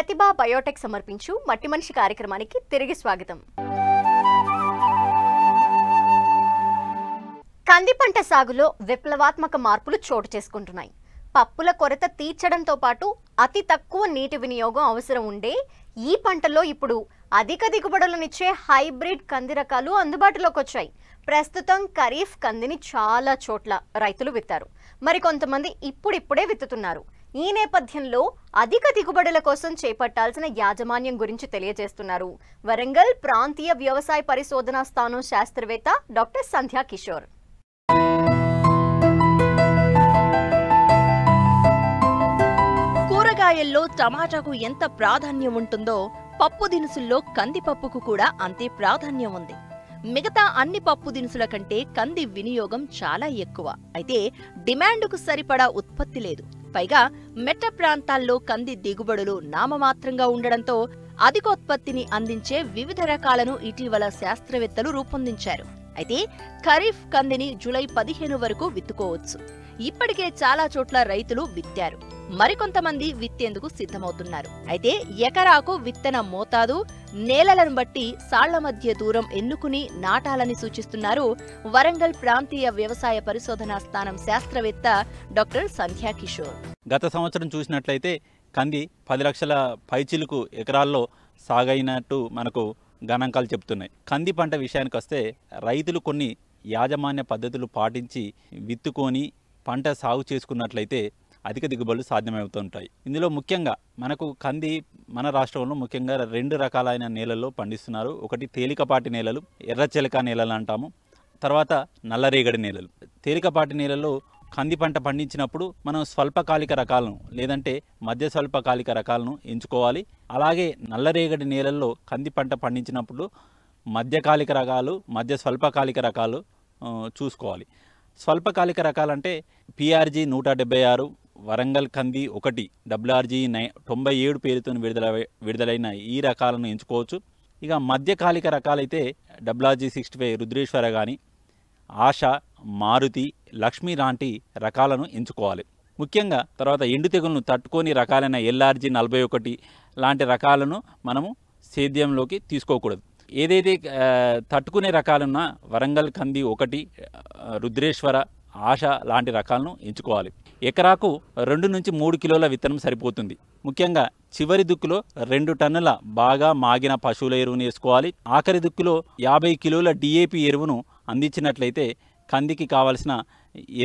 ప్రతిభ Biotech సమర్పించు మట్టి మనిషి కార్యక్రమానికి తిరిగి స్వాగతం. కంది పంట సాగులో విప్లవాత్మక మార్పులు చోటు చేసుకుంటున్నాయి. పప్పుల కొరత తీర్చడంతో పాటు అతి తక్కువ నీటి వినియోగం అవసరం ఉండే ఈ పంటలో ఇప్పుడు అధిక దిగుబడులనిచ్చే హైబ్రిడ్ కంది రకాలు అందుబాటులోకి వచ్చాయి. ప్రస్తుతం ఖరీఫ్ కందిని చాలా చోట్ల రైతులు విత్తారు. మరికొంతమంది ఇప్పుడిప్పుడే విత్తుతున్నారు. ఈ నేపథ్యంలో అధిక దిగుబడుల కోసం చేపట్టాల్సిన యాజమాన్యం గురించి తెలియజేస్తున్నారు వరంగల్ ప్రాంతీయ వ్యవసాయ పరిశోధనా స్థానం శాస్త్రవేత్త డాక్టర్ సంధ్యా కిషోర్. కూరగాయల్లో టమాటాకు ఎంత ప్రాధాన్యం ఉంటుందో పప్పు దినుసుల్లో కందిపప్పుకు కూడా అంతే ప్రాధాన్యం ఉంది. మిగతా అన్ని పప్పు దినుసుల కంటే కంది వినియోగం చాలా ఎక్కువ. అయితే డిమాండ్కు సరిపడా ఉత్పత్తి లేదు. పైగా మెట్ట ప్రాంతాల్లో కంది దిగుబడులు నామమాత్రంగా ఉండడంతో అధికోత్పత్తిని అందించే వివిధ రకాలను ఇటీవల శాస్త్రవేత్తలు రూపొందించారు. అయితే ఖరీఫ్ కందిని జూలై 15 వరకు విత్తుకోవచ్చు. ఇప్పటికే చాలా చోట్ల రైతులు విత్తారు. మరికొంతమంది విత్తేందుకు సిద్ధమవుతున్నారు. అయితే ఎకరాకు విత్తన మోతాదు, నేలలను బట్టి సాళ్ల మధ్య దూరం ఎన్నుకుని నాటాలని సూచిస్తున్నారు వరంగల్ ప్రాంతీయ వ్యవసాయ పరిశోధనా స్థానం శాస్త్రవేత్త డాక్టర్ సంధ్యా కిషోర్. గత సంవత్సరం చూసినట్లయితే కంది 10 లక్షల పైచిలుకు ఎకరాల్లో సాగైనట్టు మనకు గణాంకాలు చెప్తున్నాయి. కంది పంట విషయానికి వస్తే రైతులు కొన్ని యాజమాన్య పద్ధతులు పాటించి విత్తుకొని పంట సాగు చేసుకున్నట్లయితే అధిక దిగుబడులు సాధ్యమవుతుంటాయి. ఇందులో ముఖ్యంగా మనకు కంది మన రాష్ట్రంలో ముఖ్యంగా 2 రకాలైన నేలల్లో పండిస్తున్నారు. ఒకటి తేలికపాటి నేలలు, ఎర్రచెలక నేలలు అంటాము. తర్వాత నల్లరేగడి నేలలు. తేలికపాటి నేలల్లో కంది పంట పండించినప్పుడు మనం స్వల్పకాలిక రకాలను లేదంటే మధ్య స్వల్పకాలిక రకాలను ఎంచుకోవాలి. అలాగే నల్లరేగడి నేలల్లో కంది పంట పండించినప్పుడు మధ్యకాలిక రకాలు, మధ్య స్వల్పకాలిక రకాలు చూసుకోవాలి. స్వల్పకాలిక రకాలంటే PRG 176, వరంగల్ కంది 1, WRG 97 పేరుతో విడుదలైన ఈ రకాలను ఎంచుకోవచ్చు. ఇక మధ్యకాలిక రకాలైతే WRG 65 రుద్రేశ్వర కానీ, ఆశ, మారుతి, లక్ష్మి లాంటి రకాలను ఎంచుకోవాలి. ముఖ్యంగా తర్వాత ఎండు తెగులను తట్టుకొని రకాలైన LRG 41 లాంటి రకాలను మనము సేద్యంలోకి తీసుకోకూడదు. ఏదైతే తట్టుకునే రకాలున్న వరంగల్ కంది 1, రుద్రేశ్వర, ఆశ లాంటి రకాలను ఎంచుకోవాలి. ఎకరాకు 2 నుంచి 3 కిలోల విత్తనం సరిపోతుంది. ముఖ్యంగా చివరి దుక్కులో 2 టన్నుల బాగా మాగిన పశువుల ఎరువును వేసుకోవాలి. ఆఖరి దుక్కులో 50 కిలోల DAP ఎరువును అందించినట్లయితే కందికి కావలసిన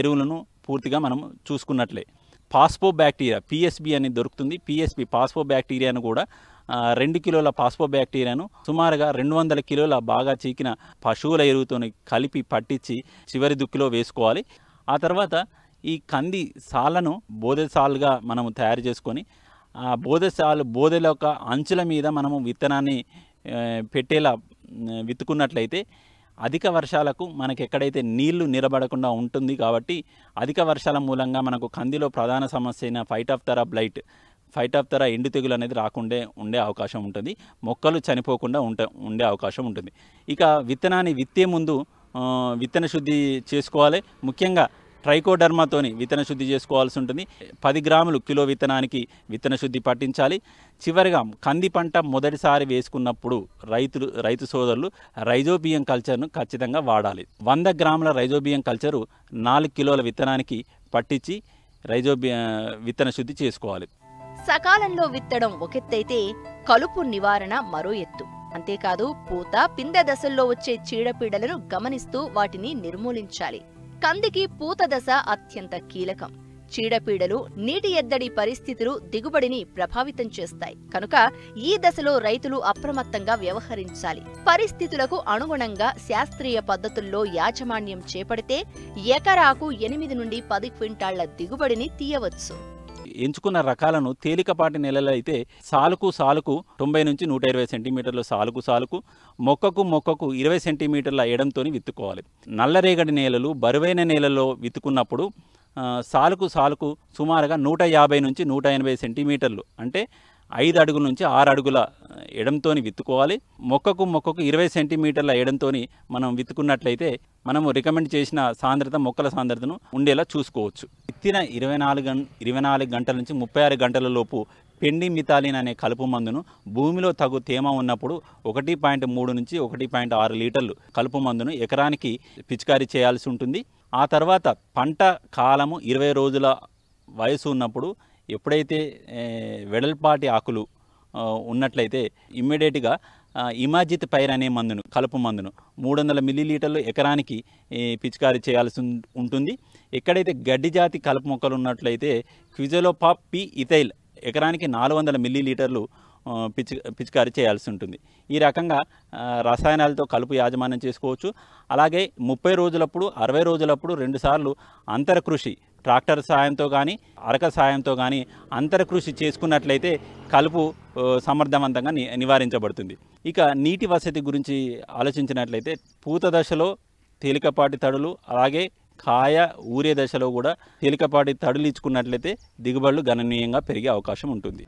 ఎరువులను పూర్తిగా మనం చూసుకున్నట్లే. పాస్పో బ్యాక్టీరియా PSB అని దొరుకుతుంది. PSB పాస్పో బ్యాక్టీరియాను కూడా 2 కిలోల పాస్పో బ్యాక్టీరియాను సుమారుగా 200 కిలోల బాగా చీకిన పశువుల ఎరువుతో కలిపి పట్టించి చివరి దుక్కులో వేసుకోవాలి. ఆ తర్వాత ఈ కంది సాళ్లను బోదెసాలుగా మనము తయారు చేసుకొని ఆ బోదెల యొక్క అంచుల మీద మనము విత్తనాన్ని పెట్టేలా విత్తుకున్నట్లయితే అధిక వర్షాలకు మనకి ఎక్కడైతే నీళ్లు నిలబడకుండా ఉంటుంది. కాబట్టి అధిక వర్షాల మూలంగా మనకు కందిలో ప్రధాన సమస్య అయిన ఫైటాప్తెరా ఎండు తెగులు అనేది రాకుండా ఉండే అవకాశం ఉంటుంది. మొక్కలు చనిపోకుండా ఉండే అవకాశం ఉంటుంది. ఇక విత్తనాన్ని విత్తే ముందు విత్తన శుద్ధి చేసుకోవాలి. ముఖ్యంగా ట్రైకోడర్మాతోని విత్తన శుద్ధి చేసుకోవాల్సి ఉంటుంది. 10 గ్రాములు కిలో విత్తనానికి విత్తన శుద్ధి పట్టించాలి. చివరిగా కంది పంట మొదటిసారి వేసుకున్నప్పుడు రైతు సోదరులు రైజోబియం కల్చర్ను ఖచ్చితంగా వాడాలి. 100 గ్రాముల రైజోబియం కల్చరు 4 కిలోల విత్తనానికి పట్టించి విత్తన శుద్ధి చేసుకోవాలి. సకాలంలో విత్తడం ఒకెత్తైతే కలుపు నివారణ మరో ఎత్తు. అంతేకాదు పూత, పిందె దశల్లో వచ్చే చీడపీడలను గమనిస్తూ వాటిని నిర్మూలించాలి. కందికి పూత దశ అత్యంత కీలకం. చీడపీడలు, నీటి ఎద్దడి పరిస్థితులు దిగుబడిని ప్రభావితం చేస్తాయి. కనుక ఈ దశలో రైతులు అప్రమత్తంగా వ్యవహరించాలి. పరిస్థితులకు అనుగుణంగా శాస్త్రీయ పద్ధతుల్లో యాజమాన్యం చేపడితే ఎకరాకు 8 నుండి 10 క్వింటాళ్ల దిగుబడిని తీయవచ్చు. ఎంచుకున్న రకాలను తేలికపాటి నేలలు అయితే సాలుకు 90 నుంచి 120 సెంటీమీటర్లు సాలుకు మొక్కకు 20 సెంటీమీటర్ల ఎడంతో విత్తుకోవాలి. నల్లరేగడి నేలలు, బరువైన నేలలో విత్తుకున్నప్పుడు సాలుకు సుమారుగా 150 నుంచి 180 సెంటీమీటర్లు అంటే 5 అడుగుల నుంచి 6 అడుగుల ఎడంతో విత్తుకోవాలి. మొక్కకు 20 సెంటీమీటర్ల ఎడంతో మనం విత్తుకున్నట్లయితే మనము రికమెండ్ చేసిన సాంద్రత మొక్కల సాంద్రతను ఉండేలా చూసుకోవచ్చు. విత్తిన 24 గంటల నుంచి 36 గంటల లోపు పెండిమిథాలిన్ అనే కలుపు మందును భూమిలో తగు తేమ ఉన్నప్పుడు 1.3 నుంచి 1.6 లీటర్లు కలుపు మందును ఎకరానికి పిచికారీ చేయాల్సి ఉంటుంది. ఆ తర్వాత పంట కాలము 20 రోజుల వయసు ఉన్నప్పుడు ఎప్పుడైతే వెడల్పాటి ఆకులు ఉన్నట్లయితే ఇమ్మీడియట్గా ఇమాజిత్ పైర్ అనే మందును కలుపు మందును 300 మిల్లీలీటర్లు ఎకరానికి పిచికారీ చేయాల్సి ఉంటుంది. ఎక్కడైతే గడ్డి జాతి కలుపు మొక్కలు ఉన్నట్లయితే క్విజలోపాప్ పి ఇథైల్ ఎకరానికి 400 మిల్లీలీటర్లు పిచికారీ చేయాల్సి ఉంటుంది. ఈ రకంగా రసాయనాలతో కలుపు యాజమాన్యం చేసుకోవచ్చు. అలాగే 30 రోజులప్పుడు 60 రోజులప్పుడు 2 సార్లు అంతర కృషి ట్రాక్టర్ సాయంతో కానీ అరక సాయంతో కానీ అంతర కృషి చేసుకున్నట్లయితే కలుపు సమర్థవంతంగా నివారించబడుతుంది. ఇక నీటి వసతి గురించి ఆలోచించినట్లయితే పూత దశలో తేలికపాటి తడులు, అలాగే కాయ ఊరే దశలో కూడా తేలికపాటి తడులు ఇచ్చుకున్నట్లయితే దిగుబడులు గణనీయంగా పెరిగే అవకాశం ఉంటుంది.